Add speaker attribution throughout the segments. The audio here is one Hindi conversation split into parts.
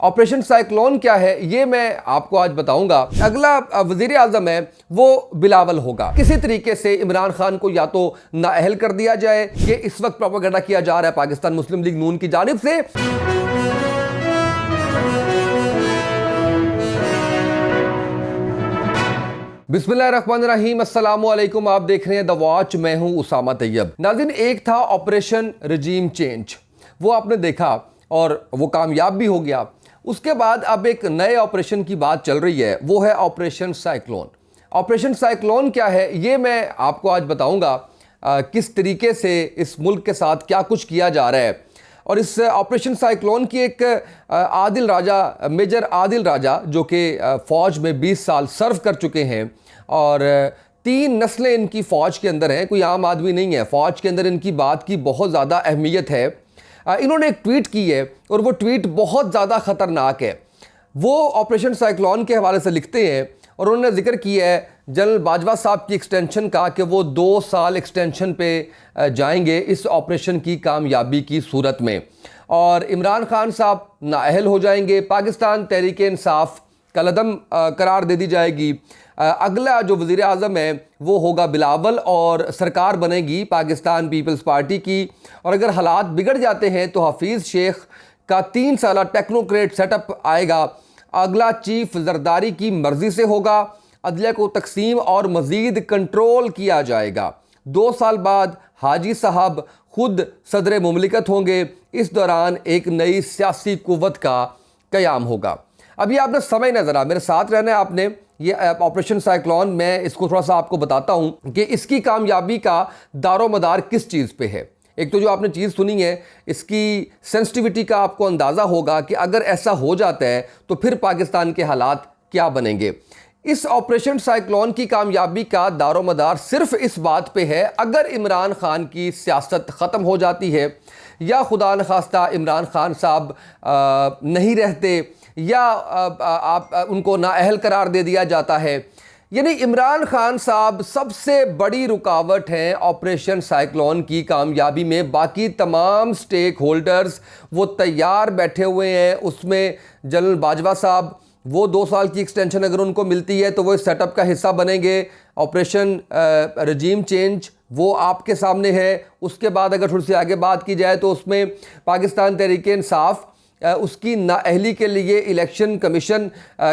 Speaker 1: ऑपरेशन साइक्लोन क्या है ये मैं आपको आज बताऊंगा। अगला वजीर आजम है वो बिलावल होगा। किसी तरीके से इमरान खान को या तो नाअहल कर दिया जाए, ये इस वक्त प्रोपेगेंडा किया जा रहा है पाकिस्तान मुस्लिम लीग नून की जानिब से। बिस्मिल्लाहिर्रहमानिर्रहीम, अस्सलामुअलैकुम। आप देख रहे हैं द वॉच, मैं हूं उसामा तैयब। नाज़रीन, एक था ऑपरेशन रजीम चेंज, वो आपने देखा और वो कामयाब भी हो गया। उसके बाद अब एक नए ऑपरेशन की बात चल रही है, वो है ऑपरेशन साइक्लोन। ऑपरेशन साइक्लोन क्या है ये मैं आपको आज बताऊंगा, किस तरीके से इस मुल्क के साथ क्या कुछ किया जा रहा है। और इस ऑपरेशन साइक्लोन की एक आदिल राजा, मेजर आदिल राजा, जो कि फ़ौज में 20 साल सर्व कर चुके हैं और 3 नस्लें इनकी फ़ौज के अंदर हैं, कोई आम आदमी नहीं है। फ़ौज के अंदर इनकी बात की बहुत ज़्यादा अहमियत है। इन्होंने एक ट्वीट की है और वो ट्वीट बहुत ज़्यादा ख़तरनाक है। वो ऑपरेशन साइक्लोन के हवाले से लिखते हैं और उन्होंने जिक्र किया है जनरल बाजवा साहब की एक्सटेंशन का, कि वो 2 साल एक्सटेंशन पे जाएंगे इस ऑपरेशन की कामयाबी की सूरत में, और इमरान खान साहब नाअहल हो जाएंगे। पाकिस्तान तहरीक इंसाफ कलअदम करार दे दी जाएगी। अगला जो वज़ीर आज़म है वो होगा बिलावल और सरकार बनेगी पाकिस्तान पीपल्स पार्टी की। और अगर हालात बिगड़ जाते हैं तो हफीज़ शेख का 3 साला टेक्नोक्रेट सेटअप आएगा। अगला चीफ जरदारी की मर्जी से होगा। अदलिया को तकसीम और मज़ीद कंट्रोल किया जाएगा। 2 साल बाद हाजी साहब खुद सदर मुमलिकत होंगे। इस दौरान एक नई सियासी कुव्वत का क़याम होगा। अभी आपने समय न ज़रा मेरे साथ रहना है आपने। ये ऑपरेशन साइक्लोन, मैं इसको थोड़ा सा आपको बताता हूँ कि इसकी कामयाबी का दारो मदार किस चीज़ पे है। एक तो जो आपने चीज़ सुनी है, इसकी सेंसिटिविटी का आपको अंदाज़ा होगा कि अगर ऐसा हो जाता है तो फिर पाकिस्तान के हालात क्या बनेंगे। इस ऑपरेशन साइक्लोन की कामयाबी का दारो मदार सिर्फ इस बात पे है, अगर इमरान खान की सियासत ख़त्म हो जाती है या खुदा न खास्ता इमरान खान साहब नहीं रहते या उनको नाअहल करार दे दिया जाता है। यानी इमरान खान साहब सबसे बड़ी रुकावट हैं ऑपरेशन साइक्लोन की कामयाबी में। बाकी तमाम स्टेक होल्डर्स वो तैयार बैठे हुए हैं। उसमें जनरल बाजवा साहब, वो 2 साल की एक्सटेंशन अगर उनको मिलती है तो वो इस सेटअप का हिस्सा बनेंगे। ऑपरेशन रजीम चेंज वो आपके सामने है। उसके बाद अगर थोड़ी सी आगे बात की जाए तो उसमें पाकिस्तान तहरीक इंसाफ उसकी नाअहली के लिए इलेक्शन कमीशन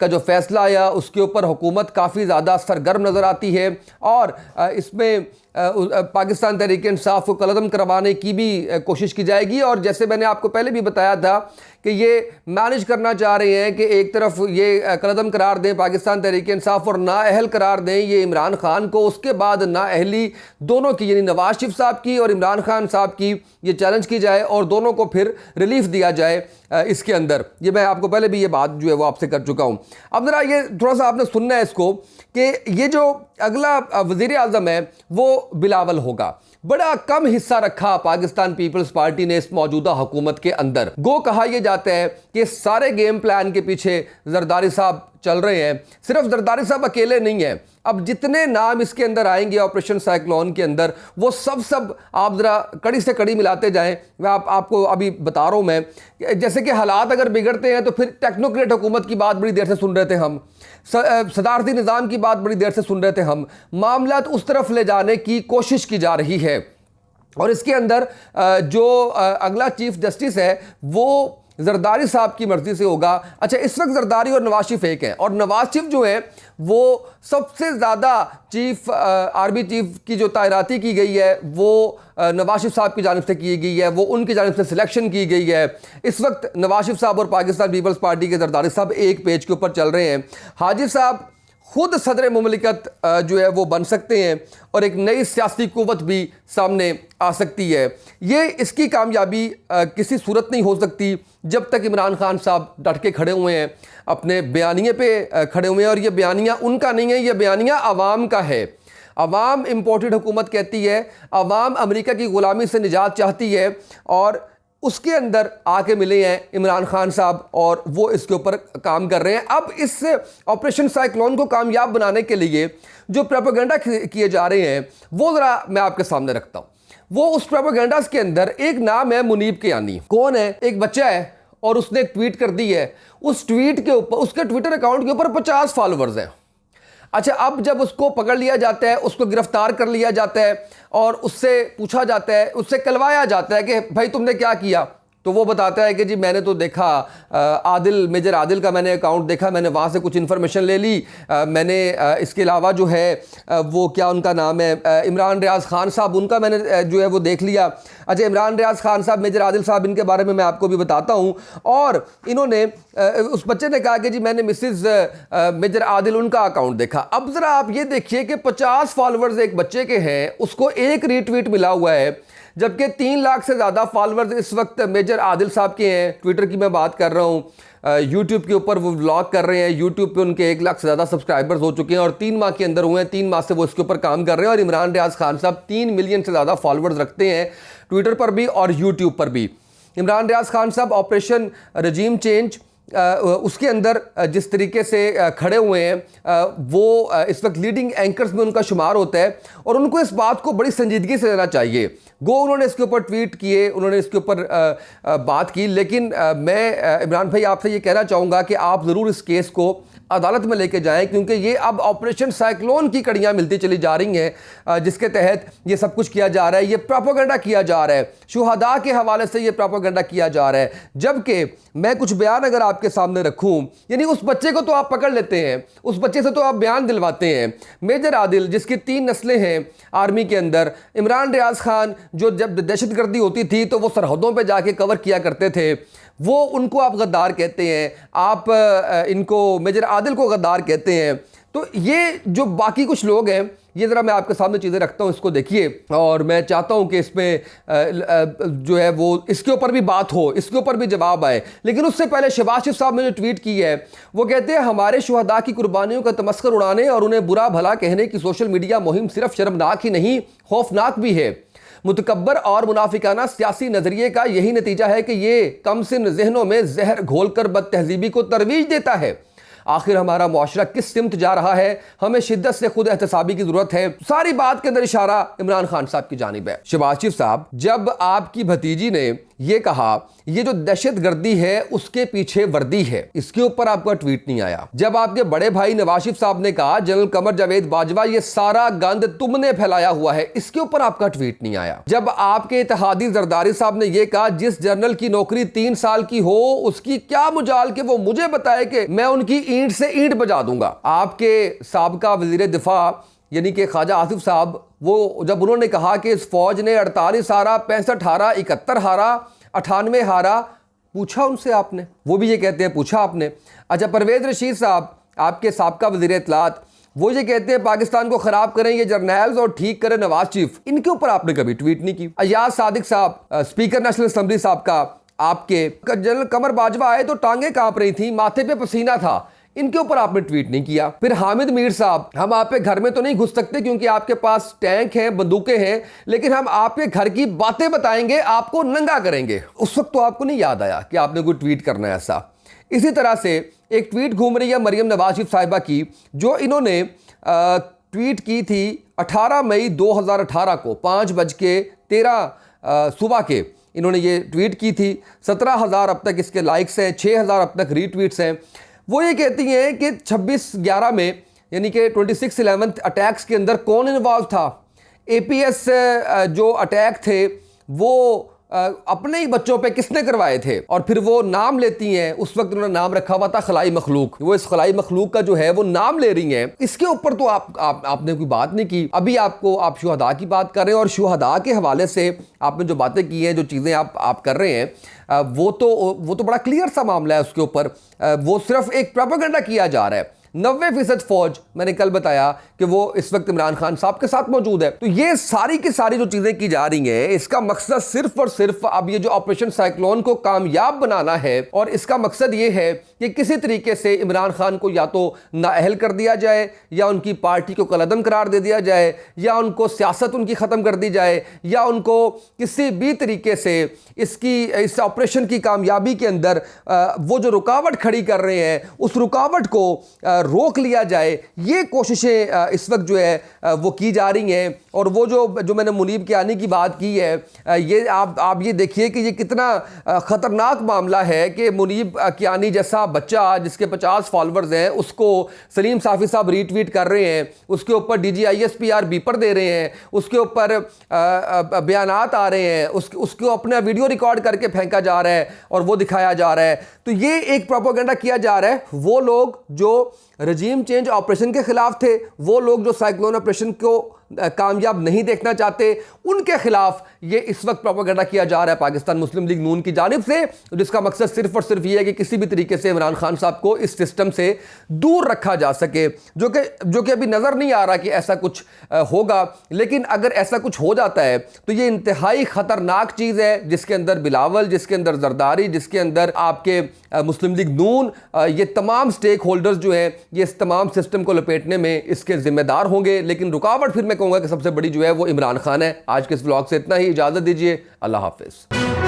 Speaker 1: का जो फैसला आया उसके ऊपर हुकूमत काफ़ी ज़्यादा सरगर्म नज़र आती है। और इसमें पाकिस्तान तहरीक इंसाफ को कलअदम करवाने की भी कोशिश की जाएगी। और जैसे मैंने आपको पहले भी बताया था कि ये मैनेज करना चाह रहे हैं कि एक तरफ ये कलअदम करार दें पाकिस्तान तहरीक इंसाफ और नाअहल करार दें ये इमरान खान को। उसके बाद नाअहली दोनों की, यानी नवाज शरीफ साहब की और इमरान खान साहब की, ये चैलेंज की जाए और दोनों को फिर रिलीफ दिया जाए इसके अंदर। ये मैं आपको पहले भी ये बात जो है वो आपसे कर चुका हूँ। अब ज़रा ये थोड़ा सा आपने सुनना है इसको कि ये जो अगला वज़ीर आज़म है वो बिलावल होगा। बड़ा कम हिस्सा रखा पाकिस्तान पीपल्स पार्टी ने इस मौजूदा हुकूमत के अंदर। गो कहा यह जाता है कि सारे गेम प्लान के पीछे जरदारी साहब चल रहे हैं। सिर्फ जरदारी साहब अकेले नहीं हैं। अब जितने नाम इसके अंदर आएंगे ऑपरेशन साइक्लोन के अंदर, वो सब आप ज़रा कड़ी से कड़ी मिलाते जाएं। मैं आपको अभी बता रहा हूँ मैं, जैसे कि हालात अगर बिगड़ते हैं तो फिर टेक्नोक्रेट हुकूमत की बात बड़ी देर से सुन रहे थे हम, सदारती निज़ाम की बात बड़ी देर से सुन रहे थे हम। मामलात उस तरफ ले जाने की कोशिश की जा रही है। और इसके अंदर जो अगला चीफ जस्टिस है वो जरदारी साहब की मर्जी से होगा। अच्छा, इस वक्त जरदारी और नवाज शरीफ एक है, और नवाज शरीफ जो है वो सबसे ज़्यादा चीफ आर्मी चीफ की जो तैनाती की गई है वो नवाज शरीफ साहब की जानिब से की गई है, वो उनकी जानिब से सिलेक्शन की गई है। इस वक्त नवाज शरीफ साहब और पाकिस्तान पीपल्स पार्टी के जरदारी साहब एक पेज के ऊपर चल रहे हैं। हाजी साहब खुद सदर मुमलिकत जो है वो बन सकते हैं और एक नई सियासी कुव्वत भी सामने आ सकती है। ये इसकी कामयाबी किसी सूरत नहीं हो सकती जब तक इमरान खान साहब डट के खड़े हुए हैं, अपने बयानिए पे खड़े हुए हैं। और ये बयानिया उनका नहीं है, ये बयानिया अवाम का है। अवाम इम्पोर्टेड हुकूमत कहती है, अवाम अमेरिका की ग़ुलामी से निजात चाहती है, और उसके अंदर आके मिले हैं इमरान खान साहब और वो इसके ऊपर काम कर रहे हैं। अब इस ऑपरेशन साइक्लोन को कामयाब बनाने के लिए जो प्रोपेगेंडा किए जा रहे हैं वो ज़रा मैं आपके सामने रखता हूँ। वो उस प्रोपेगेंडास के अंदर एक नाम है मुनीब कियानी। कौन है? एक बच्चा है और उसने एक ट्वीट कर दी है, उस ट्वीट के ऊपर, उसके ट्विटर अकाउंट के ऊपर 50 फॉलोअर्स हैं। अच्छा, अब जब उसको पकड़ लिया जाता है, उसको गिरफ्तार कर लिया जाता है और उससे पूछा जाता है, उससे कलवाया जाता है कि भाई तुमने क्या किया, तो वो बताता है कि जी मैंने तो देखा आदिल, मेजर आदिल का मैंने अकाउंट देखा, मैंने वहाँ से कुछ इन्फॉर्मेशन ले ली, मैंने इसके अलावा जो है वो क्या उनका नाम है, इमरान रियाज खान साहब, उनका मैंने जो है वो देख लिया। अच्छा, इमरान रियाज खान साहब, मेजर आदिल साहब, इनके बारे में मैं आपको भी बताता हूँ। और इन्होंने उस बच्चे ने कहा कि जी मैंने मिसिज मेजर आदिल, उनका अकाउंट देखा। अब ज़रा आप ये देखिए कि 50 फॉलोअर्स एक बच्चे के हैं, उसको एक रीट्वीट मिला हुआ है, जबकि 3 लाख से ज़्यादा फॉलोअर्स इस वक्त मेजर आदिल साहब के हैं। ट्विटर की मैं बात कर रहा हूँ, यूट्यूब के ऊपर वो व्लॉग कर रहे हैं, यूट्यूब पे उनके 1 लाख से ज़्यादा सब्सक्राइबर्स हो चुके हैं और 3 माह के अंदर हुए हैं, 3 माह से वो इसके ऊपर काम कर रहे हैं। और इमरान रियाज खान साहब 3 मिलियन से ज़्यादा फॉलोअर्स रखते हैं ट्विटर पर भी और यूट्यूब पर भी। इमरान रियाज खान साहब ऑपरेशन रजीम चेंज उसके अंदर जिस तरीके से खड़े हुए हैं, वो इस वक्त लीडिंग एंकर्स में उनका शुमार होता है और उनको इस बात को बड़ी संजीदगी से लेना चाहिए। गो उन्होंने इसके ऊपर ट्वीट किए, उन्होंने इसके ऊपर बात की, लेकिन मैं इमरान भाई आपसे ये कहना चाहूँगा कि आप ज़रूर इस केस को अदालत में लेके जाएं, क्योंकि ये अब ऑपरेशन साइक्लोन की कड़ियाँ मिलती चली जा रही हैं, जिसके तहत ये सब कुछ किया जा रहा है, ये प्रोपेगेंडा किया जा रहा है, शुहदा के हवाले से ये प्रोपेगेंडा किया जा रहा है। जबकि मैं कुछ बयान अगर आपके सामने रखूं, यानी उस बच्चे को तो आप पकड़ लेते हैं, उस बच्चे से तो आप बयान दिलवाते हैं। मेजर आदिल, जिसकी 3 नस्लें हैं आर्मी के अंदर, इमरान रियाज खान जो जब दहशतगर्दी होती थी तो वो सरहदों पर जाके कवर किया करते थे, वो उनको आप गद्दार कहते हैं, आप इनको मेजर आदिल को गद्दार कहते हैं। तो ये जो बाकी कुछ लोग हैं, ये ज़रा मैं आपके सामने चीज़ें रखता हूँ, इसको देखिए। और मैं चाहता हूँ कि इसमें जो है वो इसके ऊपर भी बात हो, इसके ऊपर भी जवाब आए। लेकिन उससे पहले शहबाज शरीफ साहब ने जो ट्वीट की है, वो कहते हैं हमारे शुहदा की कुर्बानियों का तमस्खुर उड़ाने और उन्हें बुरा भला कहने की सोशल मीडिया मुहिम सिर्फ शर्मनाक ही नहीं, खौफनाक भी है। मुतकब्बर और मुनाफिकाना सियासी नजरिए का यही नतीजा है कि ये कमसिन जहनों में जहर घोलकर बदतहजीबी को तरवीज देता है। आखिर हमारा मुआशरा किस सिमत जा रहा है, हमें शिद्दत से खुद एहतसाबी की जरूरत है। सारी बात के अंदर इशारा इमरान खान साहब की जानिब है। शहबाज शरीफ साहब, जब आपकी भतीजी ने ये कहा ये जो दहशत गर्दी है उसके पीछे वर्दी है, इसके ऊपर आपका ट्वीट नहीं आया। जब आपके बड़े भाई नवाज शरीफ साहब ने कहा जनरल कमर जावेद बाजवा ये सारा गंद तुमने फैलाया हुआ है, इसके ऊपर आपका ट्वीट नहीं आया। जब आपके इत्तेहादी जरदारी साहब ने यह कहा जिस जनरल की नौकरी 3 साल की हो उसकी क्या मुजाल के वो मुझे बताए कि मैं उनकी ईंट से ईंट बजा दूंगा। आपके साबका वजीर दिफा यानी कि ख्वाजा आसिफ साहब, वो जब उन्होंने कहा कि इस फौज ने 48 हारा, 65 हारा, 71 हारा, 98 हारा, पूछा उनसे आपने? वो भी ये कहते हैं पूछा आपने। अच्छा, परवेज रशीद साहब, आपके साबका वजीर इत्तलात, वो ये कहते हैं पाकिस्तान को खराब करें ये जर्नैल्स और ठीक करें नवाज शरीफ, इनके ऊपर आपने कभी ट्वीट नहीं की। अयाज सादिक साहब, स्पीकर नेशनल असम्बली साहब का, आपके जनरल कमर बाजवा आए तो टांगे कांप रही थी, माथे पे पसीना था, इनके ऊपर आपने ट्वीट नहीं किया। फिर हामिद मीर साहब, हम आपके घर में तो नहीं घुस सकते क्योंकि आपके पास टैंक हैं, बंदूकें हैं, लेकिन हम आपके घर की बातें बताएंगे, आपको नंगा करेंगे। उस वक्त तो आपको नहीं याद आया कि आपने कोई ट्वीट करना है ऐसा। इसी तरह से एक ट्वीट घूम रही है मरियम नवाज शरीफ साहिबा की, जो इन्होंने ट्वीट की थी 18 मई 2018 को 5:13 सुबह के इन्होंने ये ट्वीट की थी। 17,000 अब तक इसके लाइक्स हैं, 6,000 अब तक रीट्वीट्स हैं। वो ये कहती हैं कि 26/11 में यानी कि 26/11 अटैक्स के अंदर कौन इन्वॉल्व था। APS जो अटैक थे वो अपने ही बच्चों पे किसने करवाए थे, और फिर वो नाम लेती हैं। उस वक्त उन्होंने नाम रखा हुआ था खलाई मखलूक, वो इस खलाई मखलूक का जो है वो नाम ले रही हैं। इसके ऊपर तो आपने कोई बात नहीं की। अभी आप शुहदा की बात कर रहे हैं और शुहदा के हवाले से आपने जो बातें की हैं, जो चीज़ें आप कर रहे हैं, वो तो बड़ा क्लियर सा मामला है। उसके ऊपर वो सिर्फ एक प्रोपेगेंडा किया जा रहा है। 90% फौज, मैंने कल बताया कि वो इस वक्त इमरान खान साहब के साथ मौजूद है। तो ये सारी की सारी जो चीज़ें की जा रही हैं, इसका मकसद सिर्फ और सिर्फ अब ये जो ऑपरेशन साइक्लोन को कामयाब बनाना है, और इसका मकसद ये है कि किसी तरीके से इमरान खान को या तो नाअहल कर दिया जाए, या उनकी पार्टी को कलअदम करार दे दिया जाए, या उनको सियासत उनकी ख़त्म कर दी जाए, या उनको किसी भी तरीके से इस ऑपरेशन की कामयाबी के अंदर वो जो रुकावट खड़ी कर रहे हैं उस रुकावट को रोक लिया जाए, ये कोशिशें इस वक्त जो है वो की जा रही हैं। और वो जो मैंने मुनीब कियानी की बात की है, ये आप ये देखिए कि ये कितना ख़तरनाक मामला है कि मुनीब कियानी जैसा बच्चा जिसके 50 फॉलोअर्स हैं, उसको सलीम साफ़ी साहब रीट्वीट कर रहे हैं, उसके ऊपर DGISPR बीपर दे रहे हैं, उसके ऊपर बयानात आ रहे हैं, उसको अपना वीडियो रिकॉर्ड करके फेंका जा रहा है और वो दिखाया जा रहा है। तो ये एक प्रोपेगेंडा किया जा रहा है। वो लोग जो रजीम चेंज ऑपरेशन के खिलाफ थे, वो लोग जो साइक्लोन ऑपरेशन को कामयाब नहीं देखना चाहते, उनके खिलाफ ये इस वक्त प्रोपेगेंडा किया जा रहा है पाकिस्तान मुस्लिम लीग नून की जानिब से, जिसका मकसद सिर्फ और सिर्फ ये है कि किसी भी तरीके से इमरान खान साहब को इस सिस्टम से दूर रखा जा सके, जो कि अभी नज़र नहीं आ रहा कि ऐसा कुछ होगा। लेकिन अगर ऐसा कुछ हो जाता है तो ये इंतहाई ख़तरनाक चीज़ है, जिसके अंदर बिलावल, जिसके अंदर जरदारी, जिसके अंदर आपके मुस्लिम लीग नून, ये तमाम स्टेक होल्डर्स जो हैं, ये इस तमाम सिस्टम को लपेटने में इसके ज़िम्मेदार होंगे। लेकिन रुकावट फिर मैं कहूँगा कि सबसे बड़ी जो है वो इमरान खान है। आज के इस व्लॉग से इतना ही, इजाज़त दीजिए, अल्लाह हाफिज़।